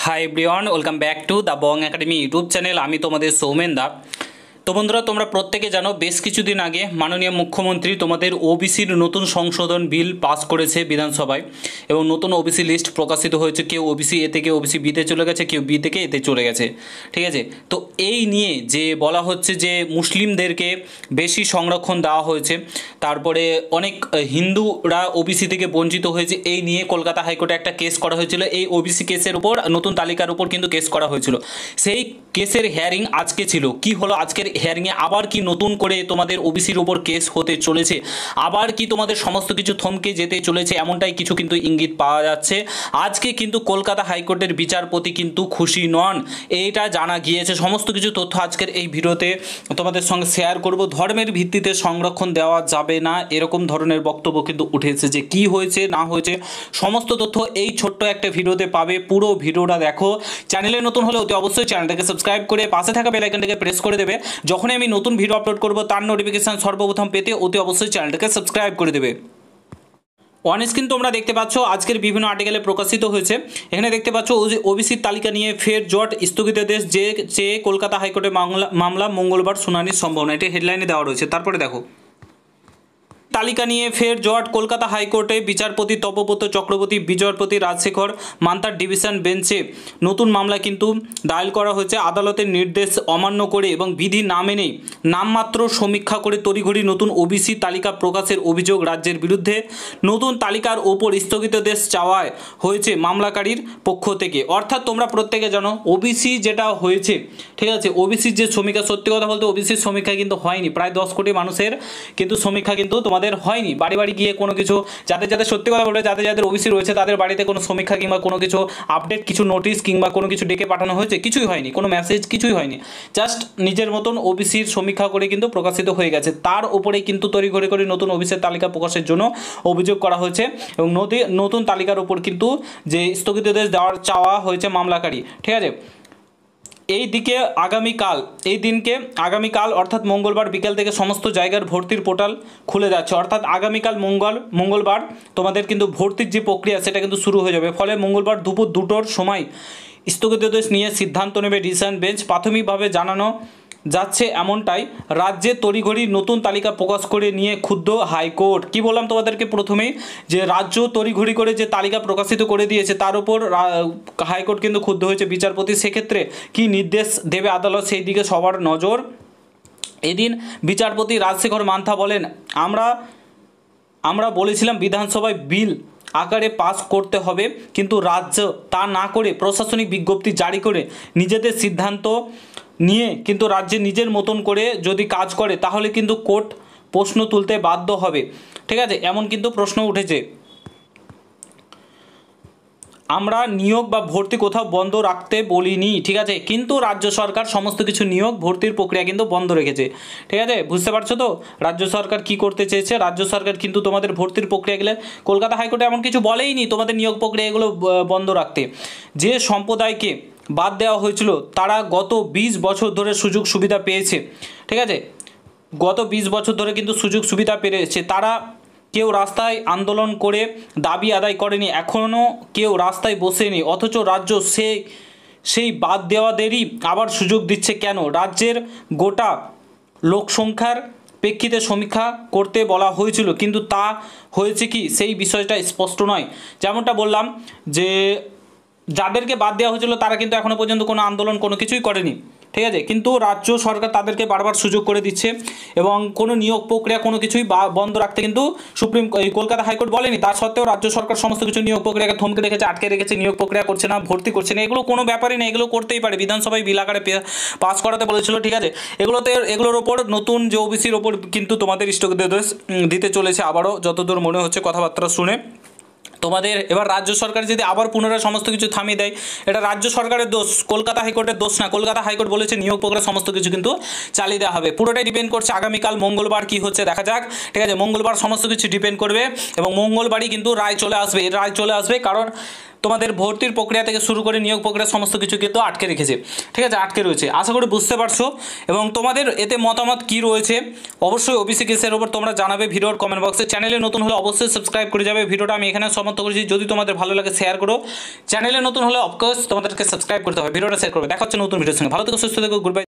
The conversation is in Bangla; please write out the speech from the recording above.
Hi everyone, welcome back to the Bong academy YouTube channel. আমি তোমাদের সৌমেন দা। তো বন্ধুরা, তোমরা প্রত্যেকে জানো বেশ কিছুদিন আগে মাননীয় মুখ্যমন্ত্রী তোমাদের ওবিসির নতুন সংশোধন বিল পাস করেছে বিধানসভায়, এবং নতুন ওবিসি লিস্ট প্রকাশিত হয়েছে। কেউ ওবিসি এ থেকে ওবিসি বিতে চলে গেছে, কেউ বি থেকে এতে চলে গেছে, ঠিক আছে। তো এই নিয়ে যে বলা হচ্ছে যে মুসলিমদেরকে বেশি সংরক্ষণ দেওয়া হয়েছে, তারপরে অনেক হিন্দুরা ওবিসি থেকে বঞ্চিত হয়েছে, এই নিয়ে কলকাতা হাইকোর্টে একটা কেস করা হয়েছিল। এই ওবিসি কেসের উপর, নতুন তালিকার উপর কিন্তু কেস করা হয়েছিল। সেই কেসের হিয়ারিং আজকে ছিল। কি হলো আজকের হিয়ারিংয়ে? আবার কি নতুন করে তোমাদের ওবিসির উপর কেস হতে চলেছে? আবার কি তোমাদের সমস্ত কিছু থমকে যেতে চলেছে? এমনটাই কিছু কিন্তু ইঙ্গিত পাওয়া যাচ্ছে। আজকে কিন্তু কলকাতা হাইকোর্টের বিচারপতি কিন্তু খুশি নন, এইটা জানা গিয়েছে। সমস্ত কিছু তথ্য আজকের এই ভিডিওতে তোমাদের সঙ্গে শেয়ার করব। ধর্মের ভিত্তিতে সংরক্ষণ দেওয়া যাবে না, এরকম ধরনের বক্তব্য কিন্তু উঠেছে। যে কি হয়েছে না হয়েছে সমস্ত তথ্য এই ছোট্ট একটা ভিডিওতে পাবে। পুরো ভিডিওটা দেখো। চ্যানেলে নতুন হলে অতি অবশ্যই চ্যানেলটাকে সাবস্ক্রাইব করে পাশে থাকা বেল আইকনটাকে প্রেস করে দেবে। যখনই আমি নতুন ভিডিও আপলোড করব তার নোটিফিকেশন সর্বপ্রথম পেতে অতি অবশ্যই চ্যানেলটাকে সাবস্ক্রাইব করে দেবে। অন স্ক্রিন তোমরা দেখতে পাচ্ছ আজকের বিভিন্ন আর্টিকেলে প্রকাশিত হয়েছে। এখানে দেখতে পাচ্ছ ওবিসির তালিকা নিয়ে ফের জট, স্থগিতাদেশ চেয়ে কলকাতা হাইকোর্টে মামলা মঙ্গলবার শুনানির সম্ভাবনা, এটি হেডলাইনে দেওয়া রয়েছে। তারপরে দেখো, তালিকা নিয়ে ফের জট, কলকাতা হাইকোর্টে বিচারপতি তপব্রত চক্রবর্তী, বিচারপতি রাজশেখর মান্তার ডিভিশন বেঞ্চে নতুন মামলা কিন্তু দায়ের করা হয়েছে। আদালতের নির্দেশ অমান্য করে এবং বিধি না মেনে নামমাত্র সমীক্ষা করে তড়িঘড়ি নতুন ওবিসি তালিকা প্রকাশের অভিযোগ রাজ্যের বিরুদ্ধে। নতুন তালিকার ওপর স্থগিতাদেশ চাওয়ায় হয়েছে মামলাকারীর পক্ষ থেকে। অর্থাৎ তোমরা প্রত্যেকে জানো ওবিসি যেটা হয়েছে, ঠিক আছে, ওবিসির যে সমীক্ষা, সত্যি কথা বলতে ওবিসির সমীক্ষা কিন্তু হয়নি। প্রায় 10 কোটি মানুষের কিন্তু সমীক্ষা কিন্তু তোমাদের হয়নি। বাড়ি বাড়ি গিয়ে কোনো কিছু, যাদের যাদের সত্যি কথা বলতে যাদের যাদের ওবিসি রয়েছে তাদের বাড়িতে কোনো সমীক্ষা কিংবা কোনো কিছু আপডেট, কিছু নোটিশ কিংবা কোনো কিছু ডেকে পাঠানো হয়েছে? কিছুই হয়নি, কোনো মেসেজ কিছুই হয়নি। জাস্ট নিজের মতন ওবিসির সমীক্ষা করে কিন্তু প্রকাশিত হয়ে গেছে। তার উপরেই কিন্তু তড়িঘড়ি করে নতুন ওবিসির তালিকা প্রকাশের জন্য অভিযোগ করা হয়েছে, এবং নতুন তালিকার উপর কিন্তু যে স্থগিতাদেশ দেওয়ার চাওয়া হয়েছে মামলাকারী, ঠিক আছে। এই আগামীকাল অর্থাৎ মঙ্গলবার বিকেল থেকে সমস্ত জায়গার ভর্তির পোর্টাল খুলে যাচ্ছে। অর্থাৎ আগামীকাল মঙ্গলবার তোমাদের কিন্তু ভর্তির যে প্রক্রিয়া সেটা কিন্তু শুরু হয়ে যাবে। ফলে মঙ্গলবার দুপুর 2টোর সময় স্থগিতাদেশ নিয়ে সিদ্ধান্ত নেবে ডিভিশন বেঞ্চ। প্রাথমিকভাবে জানানো যাচ্ছে এমনটাই। রাজ্যে তড়িঘড়ি নতুন তালিকা প্রকাশ করে নিয়ে ক্ষুব্ধ হাইকোর্ট। কি বললাম তোমাদেরকে প্রথমেই, যে রাজ্য তড়িঘড়ি করে যে তালিকা প্রকাশিত করে দিয়েছে তার উপর হাইকোর্ট কিন্তু ক্ষুব্ধ হয়েছে বিচারপতি। সেক্ষেত্রে কি নির্দেশ দেবে আদালত, সেই দিকে সবার নজর। এদিন বিচারপতি রাজশেখর মান্থা বলেন, আমরা বলেছিলাম বিধানসভায় বিল আকারে পাস করতে হবে, কিন্তু রাজ্য তা না করে প্রশাসনিক বিজ্ঞপ্তি জারি করে নিজেদের সিদ্ধান্ত নিয়ে কিন্তু রাজ্যে নিজের মতন করে যদি কাজ করে তাহলে কিন্তু কোর্ট প্রশ্ন তুলতে বাধ্য হবে, ঠিক আছে। এমন কিন্তু প্রশ্ন উঠেছে। আমরা নিয়োগ বা ভর্তি কোথাও বন্ধ রাখতে বলিনি, ঠিক আছে, কিন্তু রাজ্য সরকার সমস্ত কিছু নিয়োগ ভর্তির প্রক্রিয়া কিন্তু বন্ধ রেখেছে, ঠিক আছে। বুঝতে পারছো তো রাজ্য সরকার কি করতে চেয়েছে? রাজ্য সরকার কিন্তু তোমাদের ভর্তির প্রক্রিয়া গেলে কলকাতা হাইকোর্টে এমন কিছু বলেইনি তোমাদের নিয়োগ প্রক্রিয়া এগুলো বন্ধ রাখতে। যে সম্প্রদায়কে বাদ দেওয়া হয়েছিল তারা গত 20 বছর ধরে সুযোগ সুবিধা পেয়েছে, ঠিক আছে। গত 20 বছর ধরে কিন্তু সুযোগ সুবিধা পেয়েছে। তারা কেউ রাস্তায় আন্দোলন করে দাবি আদায় করেনি, এখনও কেউ রাস্তায় বসেনি, অথচ রাজ্য সেই বাদ দেওয়াদেরই আবার সুযোগ দিচ্ছে কেন? রাজ্যের গোটা লোকসংখ্যার প্রেক্ষিতে সমীক্ষা করতে বলা হয়েছিল, কিন্তু তা হয়েছে কি সেই বিষয়টা স্পষ্ট নয়। যেমনটা বললাম যে যাদেরকে বাদ দেওয়া হয়েছিল তারা কিন্তু এখনও পর্যন্ত কোনো আন্দোলন কোনো কিছুই করেনি, ঠিক আছে, কিন্তু রাজ্য সরকার তাদেরকে বারবার সুযোগ করে দিচ্ছে, এবং কোনো নিয়োগ প্রক্রিয়া কোনো কিছুই বন্ধ রাখতে কিন্তু কলকাতা হাইকোর্ট বলেনি। তা সত্ত্বেও রাজ্য সরকার সমস্ত কিছু নিয়োগ প্রক্রিয়াকে থমকে রেখেছে, আটকে রেখেছে, নিয়োগ প্রক্রিয়া করছে না, ভর্তি করছে না। এগুলো কোনো ব্যাপারই না, এগুলো করতেই পারে। বিধানসভায় বিল আকারে পাস করাতে বলেছিল, ঠিক আছে। এগুলোর ওপর নতুন যে ওবিসির ওপর কিন্তু তোমাদের স্থগিতাদেশ দিতে চলেছে আবারও, যতদূর মনে হচ্ছে কথাবার্তা শুনে। তোমাদের এবার রাজ্য সরকার যদি আবার পুনরায় সমস্ত কিছু থামিয়ে দেয়, এটা রাজ্য সরকারের দোষ, কলকাতা হাইকোর্টের দোষ না। কলকাতা হাইকোর্ট বলেছে নিয়োগ প্রক্রিয়া সমস্ত কিছু কিন্তু চালিয়ে দেওয়া হবে। পুরোটাই ডিপেন্ড করছে আগামীকাল মঙ্গলবার কি হচ্ছে দেখা যাক, ঠিক আছে। মঙ্গলবার সমস্ত কিছু ডিপেন্ড করবে, এবং মঙ্গলবারই কিন্তু রায় চলে আসবে। কারণ তোমাদের ভর্তির প্রক্রিয়া থেকে শুরু করে নিয়োগ প্রক্রিয়া সমস্ত কিছু কিন্তু আটকে রেখেছে, ঠিক আছে, আটকে রয়েছে। আশা করি বুঝতে পারছো এবং তোমাদের এতে মতামত কি রয়েছে অবশ্যই ওবিসি কেসের ওপর তোমরা জানাবে ভিডিওর কমেন্ট বক্সে। চ্যানেলে নতুন হলে অবশ্যই সাবস্ক্রাইব করে যাবে। ভিডিওটা আমি এখানে সমাপ্ত করেছি, যদি তোমাদের ভালো লাগে শেয়ার করো। চ্যানেলে নতুন হলে অফকোর্স তোমাদেরকে সাবস্ক্রাইব করতে হবে, ভিডিওটা শেয়ার করবে। দেখা হচ্ছে নতুন ভিডিওর সঙ্গে, ভালো থেকো, সুস্থ থেকো, গুড বাই।